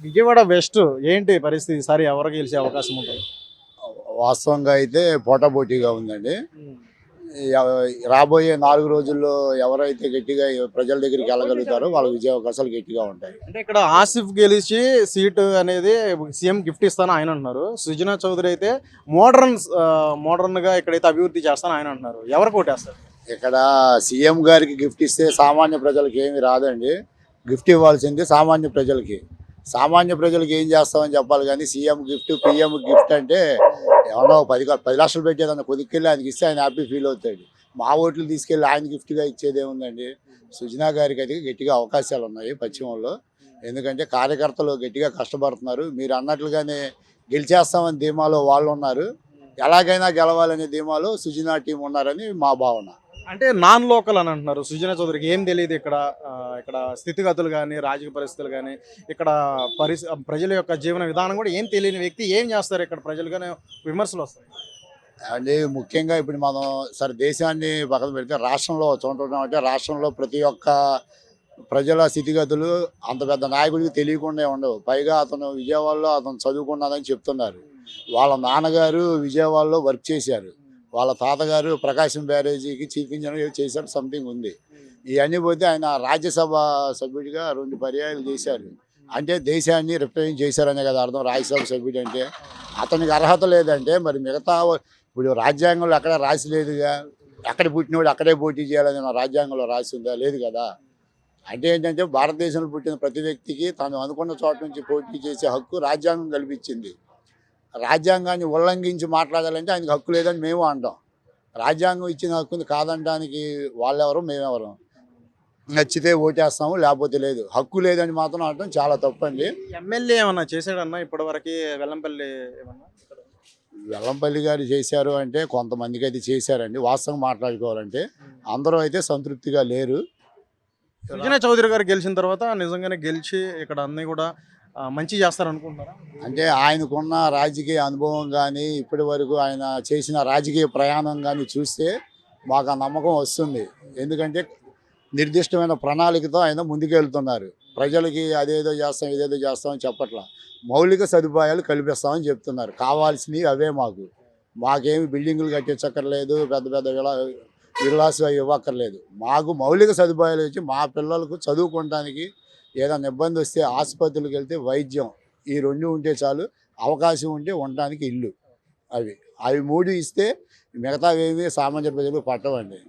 Vijayawada west ఏంటి పరిస్థితి? ఈసారి ఎవరు గెలిచే అవకాశం ఉంటుంది? వాస్తవంగా అయితే పోటాపోటీగా ఉందండి. రాబోయే 4 రోజుల్లో ఎవరైతే గట్టిగా ప్రజల దగ్గరికి వెళ్ళగలుగుతారో వాళ్ళ విజయ అవకాశాలు గట్టిగా ఉంటాయి. అంటే ఇక్కడ ఆసిఫ్ గెలిచి సీటు అనేది సీఎం గిఫ్ట్ ఇస్తాను ఆయన అంటున్నారు. సుజనా చౌదరి అయితే మోడర్న్గా ఇక్కడైతే అభివృద్ధి చేస్తాను ఆయన అంటున్నారు. ఎవరు కోటేస్తారు? ఇక్కడ సీఎం గారికి గిఫ్ట్ ఇస్తే సామాన్య ప్రజలకు ఏమి రాదండి. గిఫ్ట్ ఇవ్వాల్సింది సామాన్య ప్రజలకి. సామాన్య ప్రజలకు ఏం చేస్తామని చెప్పాలి, కానీ సీఎం గిఫ్ట్ పిఎం గిఫ్ట్ అంటే ఏమన్నా 10 లక్షలు పెట్టేదన్న కొద్దికెళ్ళి ఆయనకి ఇస్తే ఆయన హ్యాపీ ఫీల్ అవుతాడు. మా ఓట్లు తీసుకెళ్ళి ఆయన గిఫ్ట్గా ఇచ్చేది ఏముందండి. సుజనా గారికి అయితే గట్టిగా అవకాశాలు ఉన్నాయి పశ్చిమంలో. ఎందుకంటే కార్యకర్తలు గట్టిగా కష్టపడుతున్నారు. మీరు అన్నట్లుగానే గెలిచేస్తామని ధీమాలో వాళ్ళు ఉన్నారు. ఎలాగైనా గెలవాలనే ధీమాలో సుజనా టీం ఉన్నారని మా భావన. అంటే నాన్ లోకల్ అని అంటున్నారు. సుజనా చౌదరికి ఏం తెలియదు ఇక్కడ ఇక్కడ స్థితిగతులు కానీ రాజకీయ పరిస్థితులు కానీ ఇక్కడ ప్రజల యొక్క జీవన విధానం కూడా ఏం తెలియని వ్యక్తి ఏం చేస్తారు ఇక్కడ ప్రజలు కానీ విమర్శలు వస్తాయి. అంటే ముఖ్యంగా ఇప్పుడు మనం సరే దేశాన్ని పక్కన పెడితే రాష్ట్రంలో చూడటం రాష్ట్రంలో ప్రతి ఒక్క ప్రజల స్థితిగతులు అంత పెద్ద నాయకుడికి తెలియకుండా ఉండవు. పైగా అతను విజయవాడలో అతను చదువుకున్నాడని చెప్తున్నారు. వాళ్ళ నాన్నగారు విజయవాడలో వర్క్ చేశారు. వాళ్ళ తాతగారు ప్రకాశం బ్యారేజీకి చీఫ్ ఇంజనీర్ చేశారు, సంథింగ్ ఉంది. ఇవన్నీ పోతే ఆయన రాజ్యసభ సభ్యుడిగా 2 పర్యాయాలు చేశారు. అంటే దేశాన్ని రిప్రజెంట్ చేశారనే కదా అర్థం. రాజ్యసభ సభ్యుడు అంటే అతనికి అర్హత లేదంటే మరి మిగతా ఇప్పుడు రాజ్యాంగంలో అక్కడ రాసి లేదుగా. అక్కడ పుట్టినవాడు అక్కడే పోటీ చేయాలని రాజ్యాంగంలో రాసి ఉందా? లేదు కదా. అంటే ఏంటంటే భారతదేశంలో పుట్టిన ప్రతి వ్యక్తికి తను అనుకున్న చోట నుంచి పోటీ చేసే హక్కు రాజ్యాంగం కల్పించింది. రాజ్యాంగాన్ని ఉల్లంఘించి మాట్లాడాలంటే ఆయనకు హక్కు లేదని మేము అంటాం. రాజ్యాంగం ఇచ్చిన హక్కుని కాదనడానికి వాళ్ళెవరు మేమెవరు. నచ్చితే ఓటేస్తాము, లేకపోతే లేదు. హక్కు లేదని మాత్రం అనడం చాలా తప్పండి. ఎమ్మెల్యే ఏమన్నా చేశాడన్నా ఇప్పటివరకు? వెల్లంపల్లి ఏమన్నా వెల్లంపల్లి గారు చేశారు అంటే కొంతమందికి అయితే చేశారండి. వాస్తవం మాట్లాడుకోవాలంటే అందరూ అయితే సంతృప్తిగా లేరు. సుజనా చౌదరి గారు గెలిచిన తర్వాత నిజంగానే గెలిచి ఇక్కడ అన్నీ కూడా మంచి చేస్తారనుకుంటున్నారా? అంటే ఆయనకున్న రాజకీయ అనుభవం కానీ ఇప్పటి వరకు ఆయన చేసిన రాజకీయ ప్రయాణం కానీ చూస్తే మాకు ఆ నమ్మకం వస్తుంది. ఎందుకంటే నిర్దిష్టమైన ప్రణాళికతో ఆయన ముందుకెళ్తున్నారు. ప్రజలకి అదేదో చేస్తాం ఇదేదో చేస్తామని చెప్పట్లా. మౌలిక సదుపాయాలు కల్పిస్తామని చెప్తున్నారు. కావాల్సినవి అవే మాకేమి బిల్డింగులు కట్టించక్కర్లేదు, పెద్ద పెద్ద విలాసు అవి ఇవ్వక్కర్లేదు. మాకు మౌలిక సదుపాయాలు వచ్చి మా పిల్లలకు చదువుకోవడానికి ఏదైనా ఇబ్బంది వస్తే ఆసుపత్రులకు వెళ్తే వైద్యం, ఈ 2 ఉంటే చాలు. అవకాశం ఉంటే ఉండడానికి ఇల్లు, అవి 3 ఇస్తే మిగతావేమీ సామాన్య ప్రజలకు పట్టవండి.